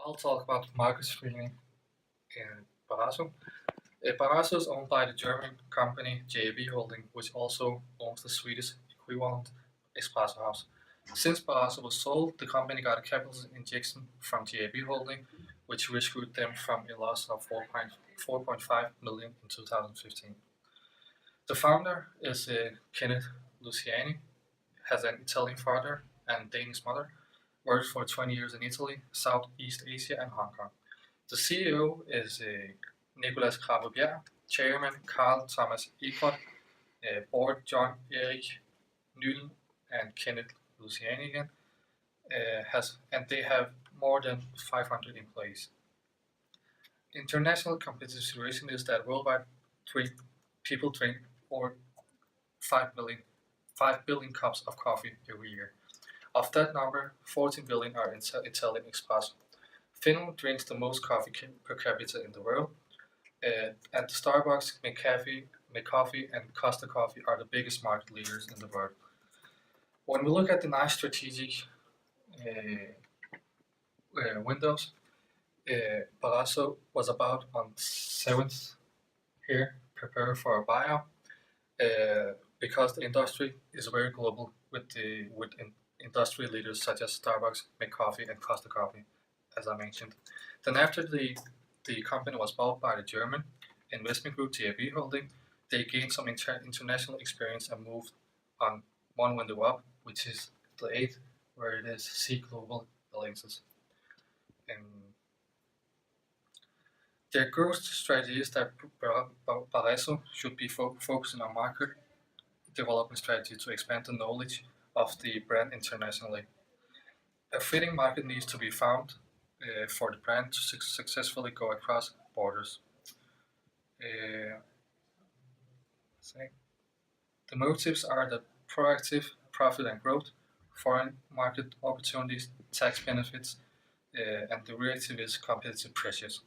I'll talk about market screening in Baresso. Baresso is owned by the German company JAB Holding, which also owns the Swedish equivalent Espresso House. Since Baresso was sold, the company got a capital injection from JAB Holding, which rescued them from a loss of 4.5 million in 2015. The founder is Kenneth Luciani, has an Italian father and Danish mother, worked for 20 years in Italy, Southeast Asia, and Hong Kong. The CEO is Nicolas Krabbe-Bjerg, Chairman Carl Thomas Eckert, Board John Erik Nylund, and Kenneth Luciani again, and they have more than 500 employees. International competition is that worldwide people drink over 5 billion cups of coffee every year. Of that number, 14 billion are Italian espresso. Finland drinks the most coffee per capita in the world. And Starbucks, McCoffee, and Costa Coffee are the biggest market leaders in the world. When we look at the nice strategic windows, Baresso was about on 7th here, prepare for a buyout, because the industry is very global with industry leaders such as Starbucks, McCoffee, and Costa Coffee, as I mentioned. Then after the company was bought by the German investment group JAB Holding, they gained some international experience and moved on one window up, which is the 8th, where it is C Global Alliances. Their growth strategy is that Baresso should be focusing on market development strategy to expand the knowledge of the brand internationally. A fitting market needs to be found for the brand to successfully go across borders. The motives are the proactive profit and growth, foreign market opportunities, tax benefits, and the reactive is competitive pressures.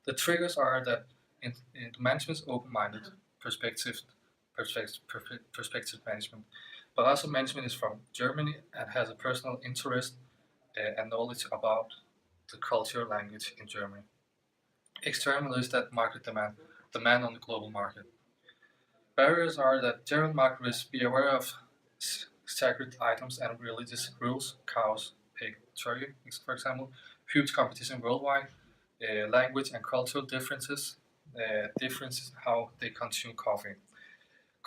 The triggers are that in management's open-minded perspective management. Baresso management is from Germany and has a personal interest and knowledge about the culture language in Germany. External is that market demand on the global market. Barriers are that general market risk, be aware of sacred items and religious rules, cows, pig, turkey, for example, huge competition worldwide, language and cultural differences how they consume coffee.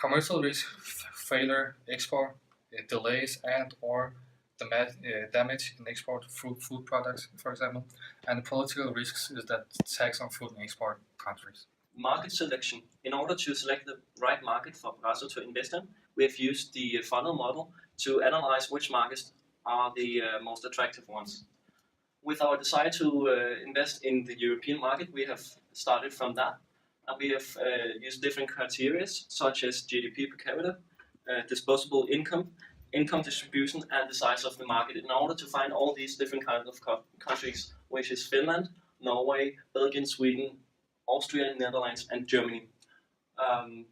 Commercial risk, failure, export, delays and or damage in export food products, for example, and the political risks is that tax on food in export countries. Market selection. In order to select the right market for Baresso to invest in, we have used the funnel model to analyze which markets are the most attractive ones. With our desire to invest in the European market, we have started from that, and we have used different criteria such as GDP per capita, disposable income, income distribution, and the size of the market in order to find all these different kinds of countries, which is Finland, Norway, Belgium, Sweden, Austria, Netherlands, and Germany.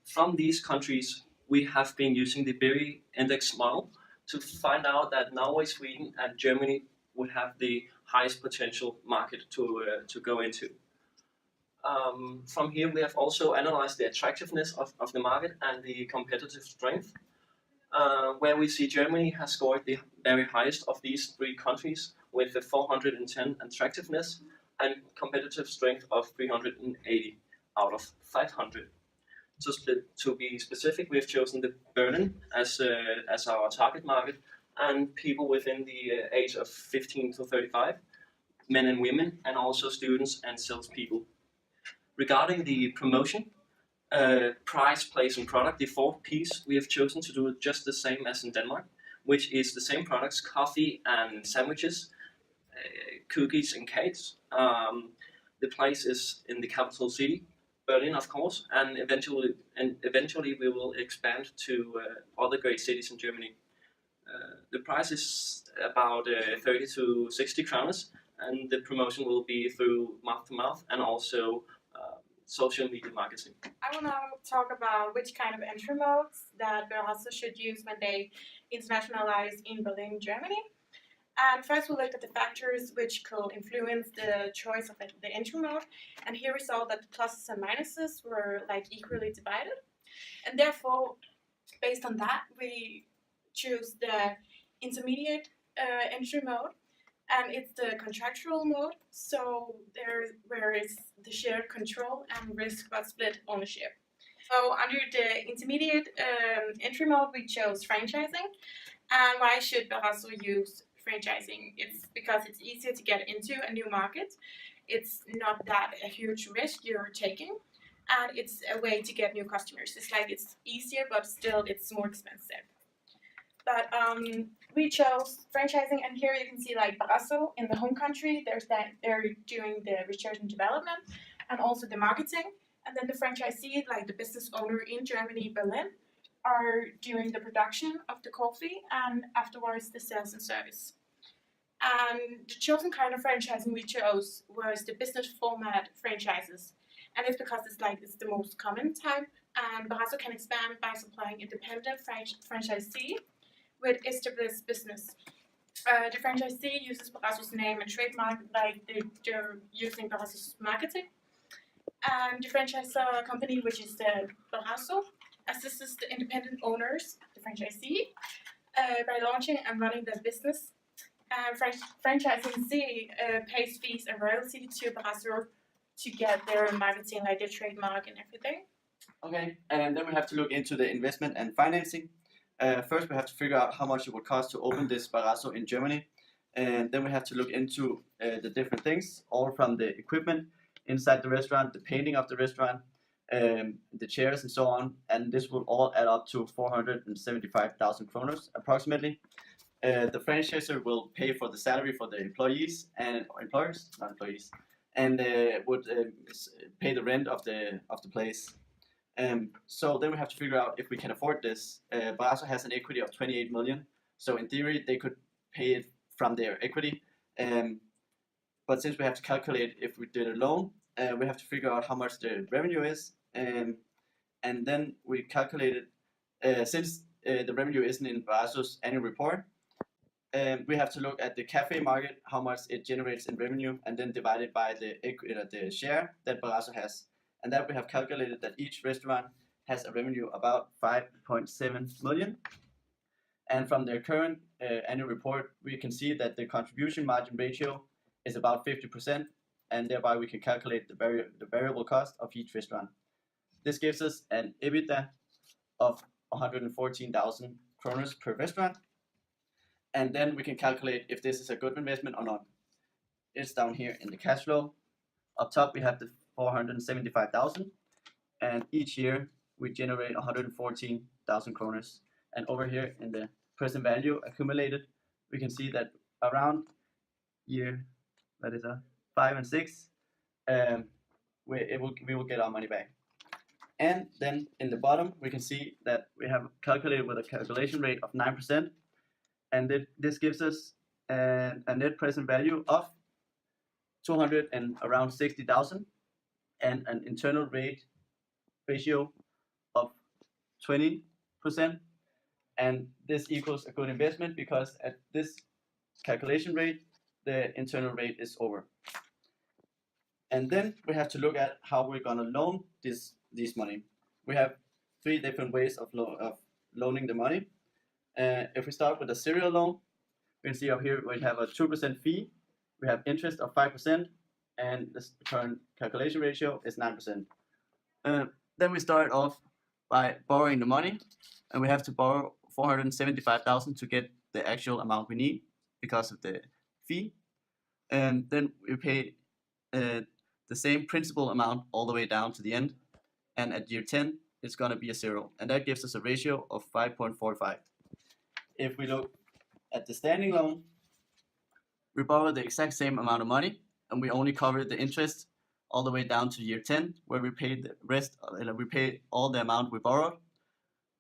From these countries, we have been using the Berry index model to find out that Norway, Sweden, and Germany would have the highest potential market to go into. From here, we have also analyzed the attractiveness of the market and the competitive strength, where we see Germany has scored the very highest of these three countries with the 410 attractiveness and competitive strength of 380 out of 500. To be specific, we have chosen the Berlin as our target market, and people within the age of 15 to 35, men and women, and also students and salespeople. Regarding the promotion, price, place, and product, the fourth piece, we have chosen to do just the same as in Denmark, which is the same products, coffee and sandwiches, cookies and cakes. The place is in the capital city, Berlin, of course, and eventually we will expand to other great cities in Germany. The price is about 30 to 60 crowns, and the promotion will be through mouth to mouth and also social media marketing. I will now talk about which kind of entry modes that Baresso should use when they internationalize in Berlin, Germany. And first we looked at the factors which could influence the choice of the entry mode, and here we saw that the pluses and minuses were like equally divided, and therefore, based on that, we choose the intermediate entry mode, and it's the contractual mode. So where is the shared control and risk but split ownership. So under the intermediate entry mode, we chose franchising. And why should Baresso use franchising? It's because it's easier to get into a new market. It's not that a huge risk you're taking, and it's a way to get new customers. It's like it's easier, but still it's more expensive. But we chose franchising, and here you can see like Baresso in the home country. They're doing the research and development, and also the marketing. And then the franchisee, like the business owner in Germany, Berlin, are doing the production of the coffee and afterwards the sales and service. And the chosen kind of franchising we chose was the business format franchises. And it's because it's the most common type, and Baresso can expand by supplying independent franchisee with established business. The franchisee uses Baresso's name and trademark, like they're using Baresso's marketing. And the franchisor company, which is the Baresso, assists the independent owners, the franchisee, by launching and running their business. Franchisee pays fees and royalty to Baresso to get their marketing, like their trademark and everything. Okay, and then we have to look into the investment and financing. First, we have to figure out how much it would cost to open this Baresso in Germany, and then we have to look into the different things, all from the equipment inside the restaurant, the painting of the restaurant, the chairs and so on, and this will all add up to 475,000 kroners approximately. The franchisor will pay for the salary for the employees and not employees, and would pay the rent of the place. So then we have to figure out if we can afford this. Baresso has an equity of 28 million, so in theory they could pay it from their equity. But since we have to calculate if we did a loan, we have to figure out how much the revenue is, and then we calculated since the revenue isn't in Baresso's annual report. We have to look at the cafe market, how much it generates in revenue, and then divide it by the share that Baresso has. And that we have calculated that each restaurant has a revenue about 5.7 million. And from their current annual report, we can see that the contribution margin ratio is about 50%, and thereby we can calculate the variable cost of each restaurant. This gives us an EBITDA of 114,000 kroners per restaurant, and then we can calculate if this is a good investment or not. It's down here in the cash flow. Up top we have the 475,000, and each year we generate 114,000 kroners. And over here in the present value accumulated, we can see that around year 5 and 6, we will get our money back. And then in the bottom we can see that we have calculated with a calculation rate of 9%, and this gives us a net present value of 260,000 and an internal rate ratio of 20%, and this equals a good investment because at this calculation rate the internal rate is over. And then we have to look at how we're going to loan this money. We have 3 different ways of loaning the money. If we start with a serial loan, we can see up here we have a 2% fee, we have interest of 5%, and the current calculation ratio is 9%. Then we start off by borrowing the money, and we have to borrow 475,000 to get the actual amount we need because of the fee. And then we pay the same principal amount all the way down to the end, and at year 10 it's going to be a 0, and that gives us a ratio of 5.45. If we look at the standing loan, we borrow the exact same amount of money, and we only cover the interest all the way down to year 10, where we pay the rest, we pay all the amount we borrowed,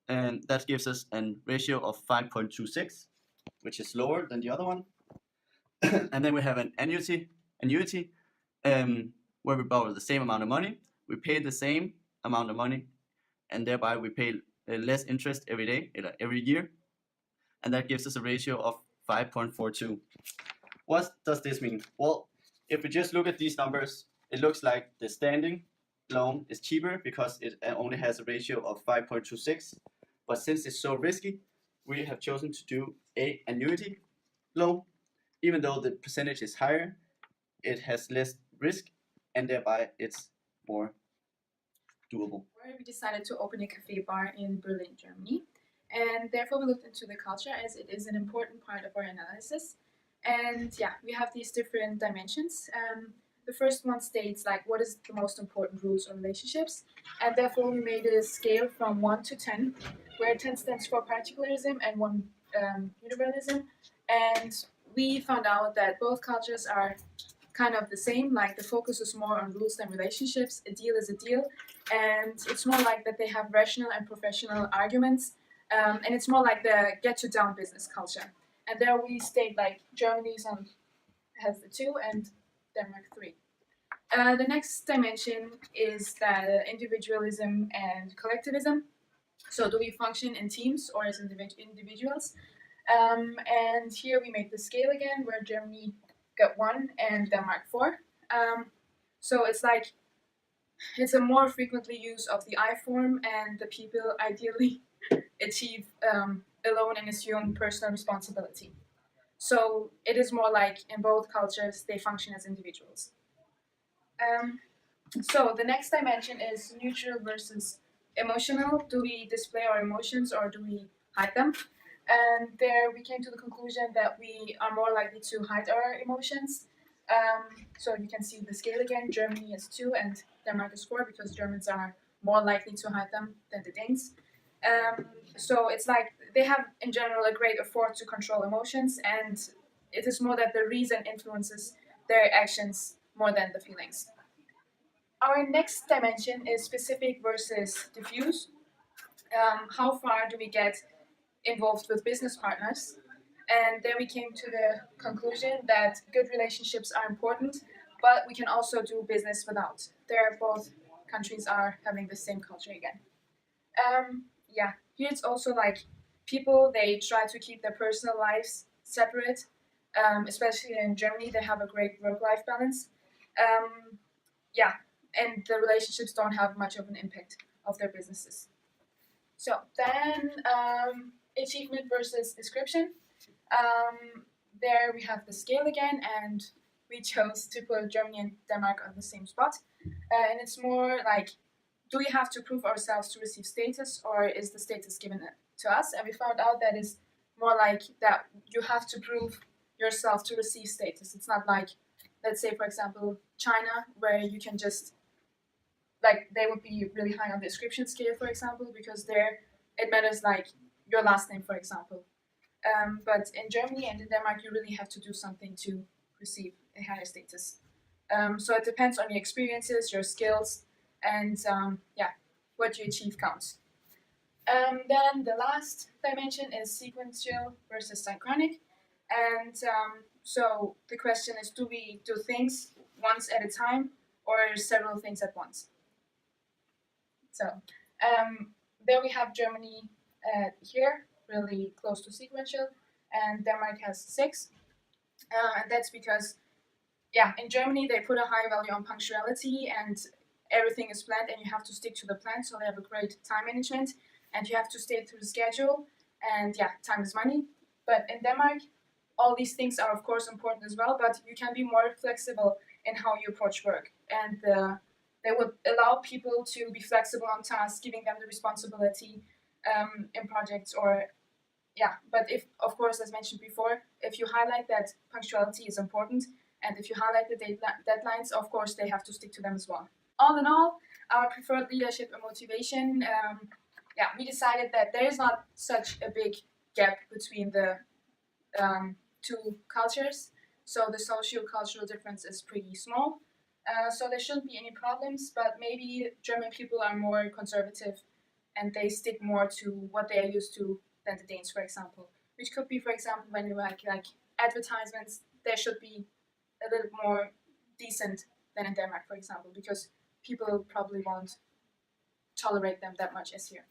and that gives us a ratio of 5.26, which is lower than the other one. And then we have an annuity, where we borrow the same amount of money, we pay the same amount of money, and thereby we pay less interest every year, and that gives us a ratio of 5.42. What does this mean? Well, if we just look at these numbers, it looks like the standing loan is cheaper because it only has a ratio of 5.26. But since it's so risky, we have chosen to do a annuity loan. Even though the percentage is higher, it has less risk and thereby it's more doable. We decided to open a cafe bar in Berlin, Germany, and therefore we looked into the culture as it is an important part of our analysis. And yeah, we have these different dimensions. The first one states like what is the most important rules or relationships, and therefore we made a scale from 1 to 10, where 10 stands for particularism and 1 universalism. And we found out that both cultures are kind of the same, like the focus is more on rules than relationships. A deal is a deal, and it's more like that they have rational and professional arguments, and it's more like the get to down business culture. And there we state like Germany has the 2 and Denmark 3. The next dimension is that individualism and collectivism. So do we function in teams or as individuals? And here we make the scale again, where Germany got 1 and Denmark 4. So it's a more frequently use of the I form, and the people ideally achieve alone and assume personal responsibility. So it is more like in both cultures they function as individuals. So the next dimension is neutral versus emotional. Do we display our emotions or do we hide them? And there we came to the conclusion that we are more likely to hide our emotions. So you can see the scale again. Germany is 2 and Denmark is 4 because Germans are more likely to hide them than the Danes. So it's like they have in general a great effort to control emotions, and it is more that the reason influences their actions more than the feelings. Our next dimension is specific versus diffuse. How far do we get involved with business partners? And there we came to the conclusion that good relationships are important, but we can also do business without. There, both countries are having the same culture again. Yeah, here it's also like people, they try to keep their personal lives separate. Especially in Germany, they have a great work-life balance. Yeah, and the relationships don't have much of an impact of their businesses. So then, achievement versus description. There we have the scale again, and we chose to put Germany and Denmark on the same spot. And it's more like, do we have to prove ourselves to receive status, or is the status given to us? And we found out that it's more like that you have to prove yourself to receive status. It's not like, let's say, for example, China, where you can just, like, they would be really high on the description scale, for example, because there it matters like your last name, for example. But in Germany and in Denmark, you really have to do something to receive a higher status. So it depends on your experiences, your skills, and yeah, what you achieve counts. Then the last dimension is sequential versus synchronic. And so the question is, do we do things once at a time or several things at once? So there we have Germany here, really close to sequential, and Denmark has 6. And that's because, yeah, in Germany they put a high value on punctuality, and everything is planned and you have to stick to the plan, so they have a great time management, and you have to stay to the schedule, and yeah, time is money. But in Denmark, all these things are of course important as well, but you can be more flexible in how you approach work, and they would allow people to be flexible on tasks, giving them the responsibility in projects, or yeah. But if, of course, as mentioned before, if you highlight that punctuality is important, and if you highlight the deadlines, of course they have to stick to them as well. All in all, our preferred leadership and motivation, yeah, we decided that there is not such a big gap between the 2 cultures, so the socio-cultural difference is pretty small. So there shouldn't be any problems, but maybe German people are more conservative and they stick more to what they are used to than the Danes, for example. Which could be, for example, when you like advertisements, they should be a little more decent than in Denmark, for example, because people probably won't tolerate them that much as here.